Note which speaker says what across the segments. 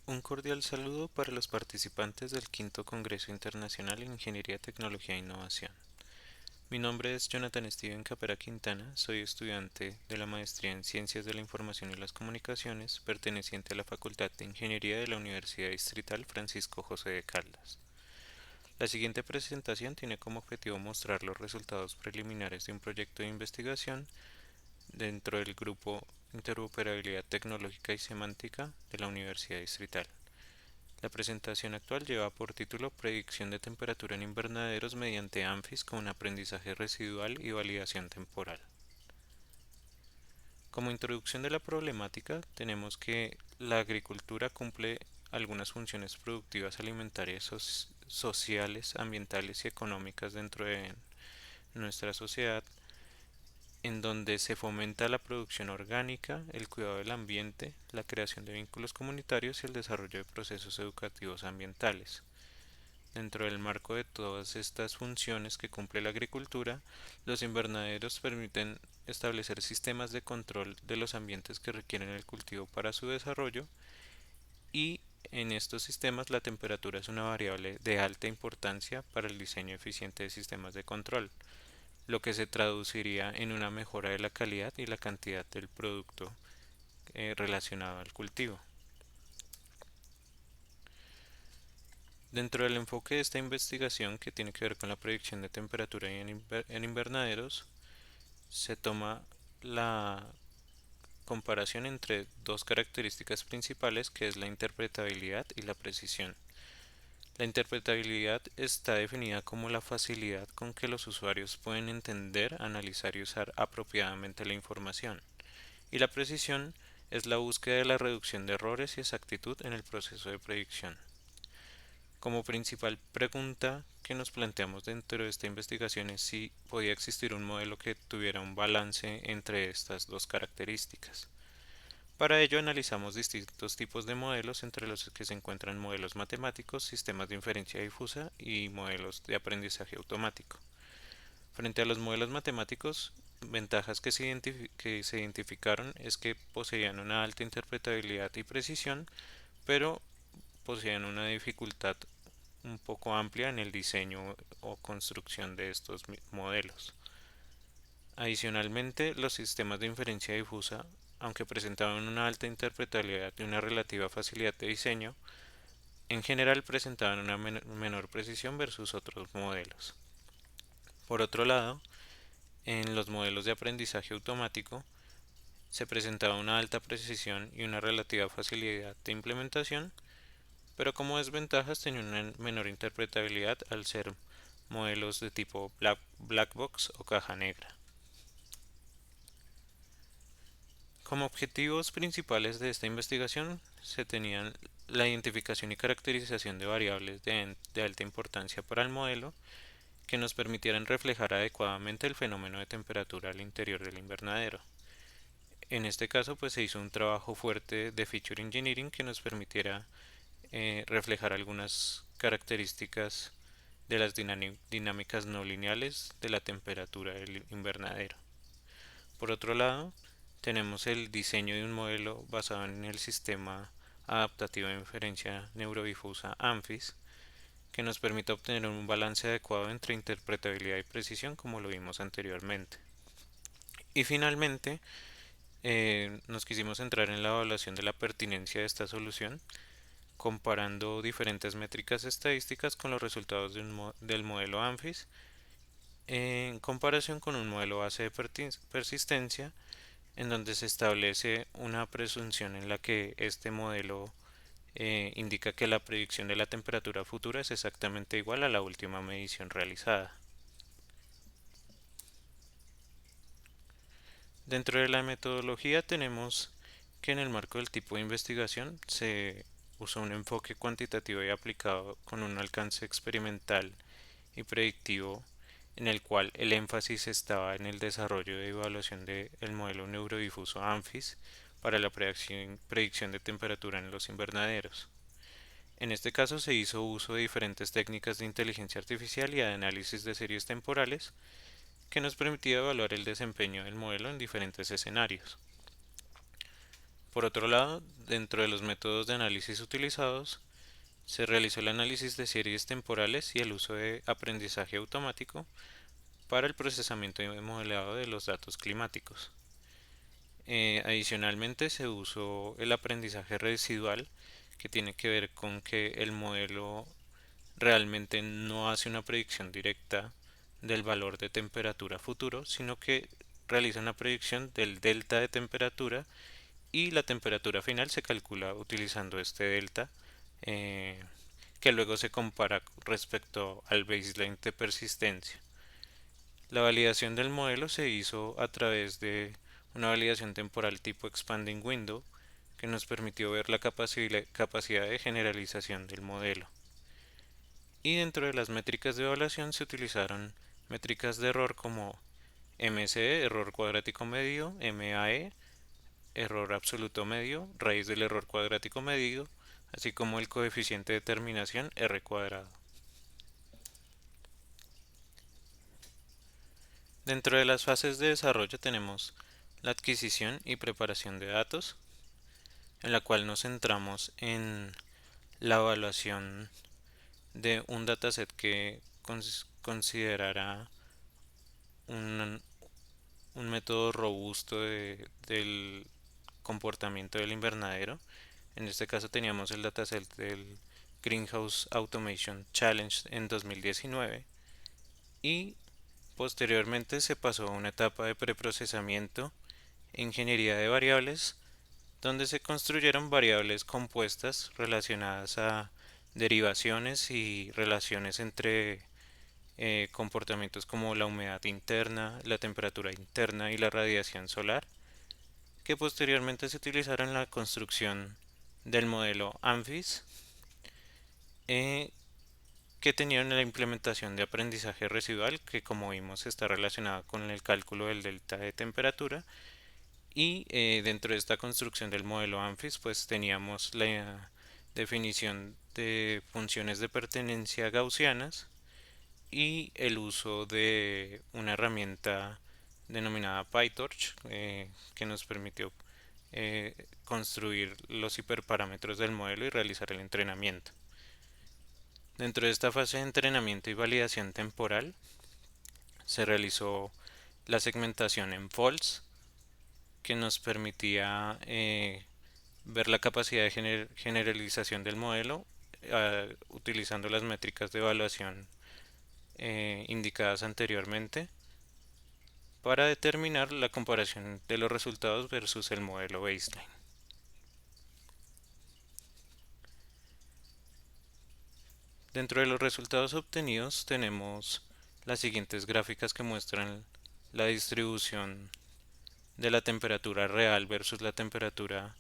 Speaker 1: Un cordial saludo para los participantes del Quinto Congreso Internacional en Ingeniería, Tecnología e Innovación. Mi nombre es Jonathan Steven Capera Quintana, soy estudiante de la Maestría en Ciencias de la Información y las Comunicaciones, perteneciente a la Facultad de Ingeniería de la Universidad Distrital Francisco José de Caldas. La siguiente presentación tiene como objetivo mostrar los resultados preliminares de un proyecto de investigación dentro del grupo Interoperabilidad Tecnológica y Semántica de la Universidad Distrital. La presentación actual lleva por título Predicción de temperatura en invernaderos mediante ANFIS con aprendizaje residual y validación temporal. Como introducción de la problemática, tenemos que la agricultura cumple algunas funciones productivas alimentarias, sociales, ambientales y económicas dentro de nuestra sociedad, en donde se fomenta la producción orgánica, el cuidado del ambiente, la creación de vínculos comunitarios y el desarrollo de procesos educativos ambientales. Dentro del marco de todas estas funciones que cumple la agricultura, los invernaderos permiten establecer sistemas de control de los ambientes que requieren el cultivo para su desarrollo y en estos sistemas la temperatura es una variable de alta importancia para el diseño eficiente de sistemas de control, lo que se traduciría en una mejora de la calidad y la cantidad del producto relacionado al cultivo. Dentro del enfoque de esta investigación, que tiene que ver con la predicción de temperatura en invernaderos, se toma la comparación entre dos características principales, que es la interpretabilidad y la precisión. La interpretabilidad está definida como la facilidad con que los usuarios pueden entender, analizar y usar apropiadamente la información, y la precisión es la búsqueda de la reducción de errores y exactitud en el proceso de predicción. Como principal pregunta que nos planteamos dentro de esta investigación es si podía existir un modelo que tuviera un balance entre estas dos características. Para ello analizamos distintos tipos de modelos, entre los que se encuentran modelos matemáticos, sistemas de inferencia difusa y modelos de aprendizaje automático. Frente a los modelos matemáticos, ventajas que se identificaron es que poseían una alta interpretabilidad y precisión, pero poseían una dificultad un poco amplia en el diseño o construcción de estos modelos. Adicionalmente, los sistemas de inferencia difusa, aunque presentaban una alta interpretabilidad y una relativa facilidad de diseño, en general presentaban una menor precisión versus otros modelos. Por otro lado, en los modelos de aprendizaje automático se presentaba una alta precisión y una relativa facilidad de implementación, pero como desventajas tenía una menor interpretabilidad al ser modelos de tipo black box o caja negra. Como objetivos principales de esta investigación se tenían la identificación y caracterización de variables de alta importancia para el modelo que nos permitieran reflejar adecuadamente el fenómeno de temperatura al interior del invernadero. En este caso, pues se hizo un trabajo fuerte de feature engineering que nos permitiera reflejar algunas características de las dinámicas no lineales de la temperatura del invernadero. Por otro lado, tenemos el diseño de un modelo basado en el sistema adaptativo de inferencia neurodifusa ANFIS, que nos permite obtener un balance adecuado entre interpretabilidad y precisión, como lo vimos anteriormente. Y finalmente, nos quisimos centrar en la evaluación de la pertinencia de esta solución, comparando diferentes métricas estadísticas con los resultados del modelo ANFIS en comparación con un modelo base de persistencia en donde se establece una presunción en la que este modelo indica que la predicción de la temperatura futura es exactamente igual a la última medición realizada. Dentro de la metodología tenemos que en el marco del tipo de investigación se usó un enfoque cuantitativo y aplicado con un alcance experimental y predictivo en el cual el énfasis estaba en el desarrollo de evaluación del modelo neurodifuso ANFIS para la predicción de temperatura en los invernaderos. En este caso se hizo uso de diferentes técnicas de inteligencia artificial y de análisis de series temporales que nos permitía evaluar el desempeño del modelo en diferentes escenarios. Por otro lado, dentro de los métodos de análisis utilizados, se realizó el análisis de series temporales y el uso de aprendizaje automático para el procesamiento y modelado de los datos climáticos. Adicionalmente se usó el aprendizaje residual, que tiene que ver con que el modelo realmente no hace una predicción directa del valor de temperatura futuro, sino que realiza una predicción del delta de temperatura y la temperatura final se calcula utilizando este delta, eh, que luego se compara respecto al baseline de persistencia. La validación del modelo se hizo a través de una validación temporal tipo Expanding Window, que nos permitió ver la capacidad de generalización del modelo. Y dentro de las métricas de evaluación se utilizaron métricas de error como MCE, error cuadrático medio, MAE, error absoluto medio, raíz del error cuadrático medio, así como el coeficiente de terminación R cuadrado. Dentro de las fases de desarrollo tenemos la adquisición y preparación de datos, en la cual nos centramos en la evaluación de un dataset que considerará un, un método robusto del comportamiento del invernadero. En este caso teníamos el dataset del Greenhouse Automation Challenge en 2019 y posteriormente se pasó a una etapa de preprocesamiento e ingeniería de variables donde se construyeron variables compuestas relacionadas a derivaciones y relaciones entre comportamientos como la humedad interna, la temperatura interna y la radiación solar, que posteriormente se utilizaron en la construcción del modelo ANFIS, eh, que tenían la implementación de aprendizaje residual, que como vimos está relacionado con el cálculo del delta de temperatura, y dentro de esta construcción del modelo ANFIS pues teníamos la definición de funciones de pertenencia gaussianas y el uso de una herramienta denominada PyTorch, que nos permitió construir los hiperparámetros del modelo y realizar el entrenamiento. Dentro de esta fase de entrenamiento y validación temporal se realizó la segmentación en false, que nos permitía ver la capacidad de generalización del modelo utilizando las métricas de evaluación indicadas anteriormente para determinar la comparación de los resultados versus el modelo baseline. Dentro de los resultados obtenidos tenemos las siguientes gráficas que muestran la distribución de la temperatura real versus la temperatura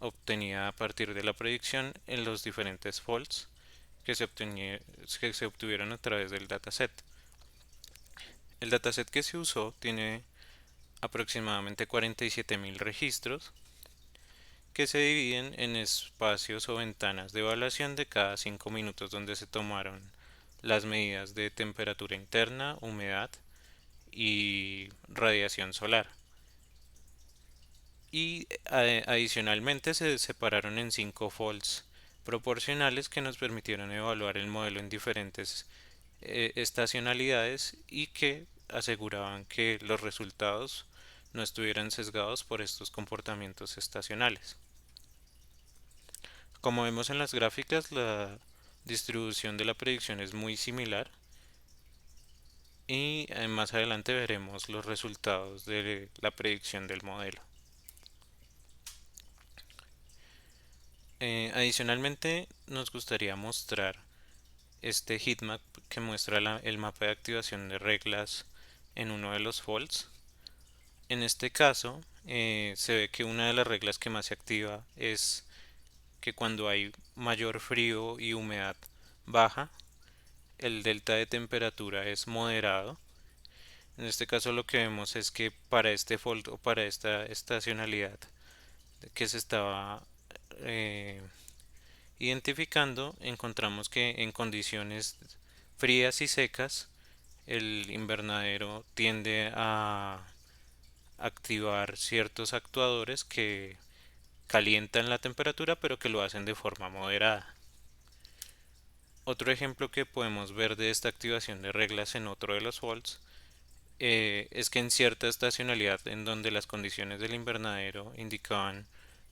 Speaker 1: obtenida a partir de la predicción en los diferentes faults que se obtuvieron a través del dataset. El dataset que se usó tiene aproximadamente 47.000 registros que se dividen en espacios o ventanas de evaluación de cada 5 minutos donde se tomaron las medidas de temperatura interna, humedad y radiación solar. Y adicionalmente se separaron en 5 folds proporcionales que nos permitieron evaluar el modelo en diferentes estacionalidades y que aseguraban que los resultados no estuvieran sesgados por estos comportamientos estacionales. Como vemos en las gráficas, la distribución de la predicción es muy similar y más adelante veremos los resultados de la predicción del modelo. Adicionalmente, nos gustaría mostrar este heatmap que muestra el mapa de activación de reglas en uno de los folds. En este caso, se ve que una de las reglas que más se activa es que cuando hay mayor frío y humedad baja, el delta de temperatura es moderado. En este caso lo que vemos es que para este fold o para esta estacionalidad que se estaba eh, identificando, encontramos que en condiciones frías y secas el invernadero tiende a activar ciertos actuadores que calientan la temperatura, pero que lo hacen de forma moderada. Otro ejemplo que podemos ver de esta activación de reglas en otro de los faults es que en cierta estacionalidad en donde las condiciones del invernadero indicaban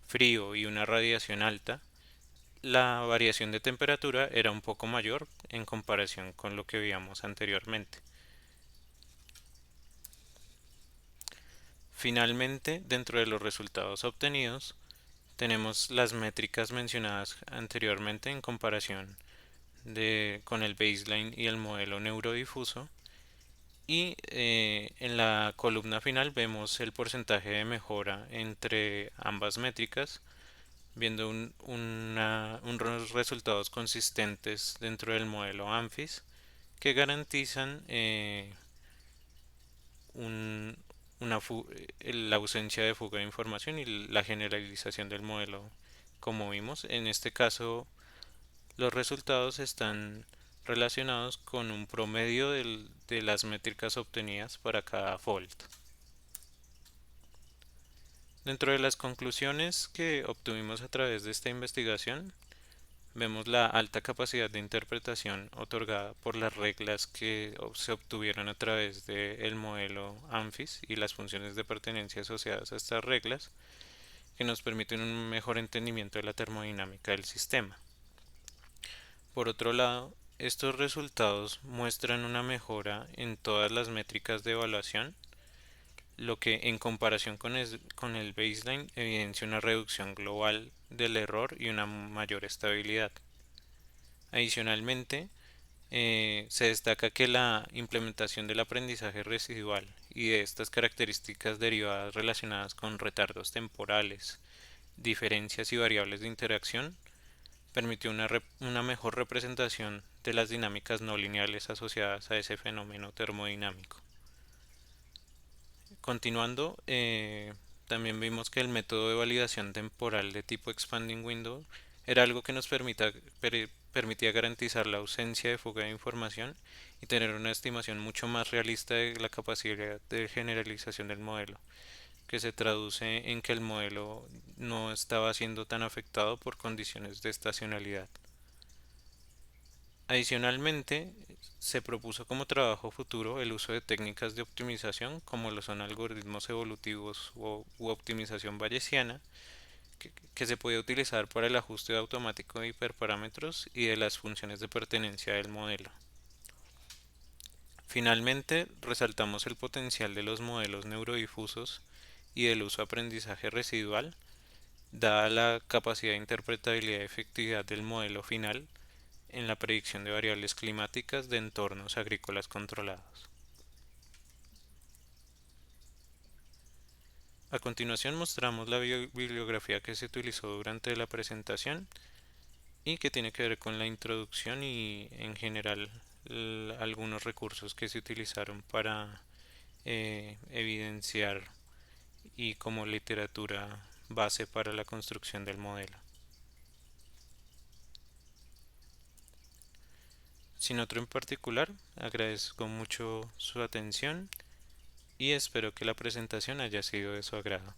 Speaker 1: frío y una radiación alta, la variación de temperatura era un poco mayor en comparación con lo que veíamos anteriormente. Finalmente, dentro de los resultados obtenidos, tenemos las métricas mencionadas anteriormente en comparación con el baseline y el modelo neurodifuso. Y en la columna final vemos el porcentaje de mejora entre ambas métricas, viendo unos resultados consistentes dentro del modelo ANFIS que garantizan un- la ausencia de fuga de información y la generalización del modelo. Como vimos, en este caso los resultados están relacionados con un promedio de las métricas obtenidas para cada fold. Dentro de las conclusiones que obtuvimos a través de esta investigación, vemos la alta capacidad de interpretación otorgada por las reglas que se obtuvieron a través del modelo ANFIS y las funciones de pertenencia asociadas a estas reglas, que nos permiten un mejor entendimiento de la termodinámica del sistema. Por otro lado, estos resultados muestran una mejora en todas las métricas de evaluación, lo que en comparación con el baseline evidencia una reducción global del error y una mayor estabilidad. Adicionalmente, se destaca que la implementación del aprendizaje residual y de estas características derivadas relacionadas con retardos temporales, diferencias y variables de interacción permitió una mejor representación de las dinámicas no lineales asociadas a ese fenómeno termodinámico. Continuando, también vimos que el método de validación temporal de tipo Expanding Window era algo que nos permitía garantizar la ausencia de fuga de información y tener una estimación mucho más realista de la capacidad de generalización del modelo, que se traduce en que el modelo no estaba siendo tan afectado por condiciones de estacionalidad. Adicionalmente, se propuso como trabajo futuro el uso de técnicas de optimización como lo son algoritmos evolutivos u optimización bayesiana que se puede utilizar para el ajuste automático de hiperparámetros y de las funciones de pertenencia del modelo. Finalmente, resaltamos el potencial de los modelos neurodifusos y del uso de aprendizaje residual, dada la capacidad de interpretabilidad y efectividad del modelo final en la predicción de variables climáticas de entornos agrícolas controlados. A continuación mostramos la bibliografía que se utilizó durante la presentación y que tiene que ver con la introducción y en general algunos recursos que se utilizaron para evidenciar y como literatura base para la construcción del modelo. Sin otro en particular, agradezco mucho su atención y espero que la presentación haya sido de su agrado.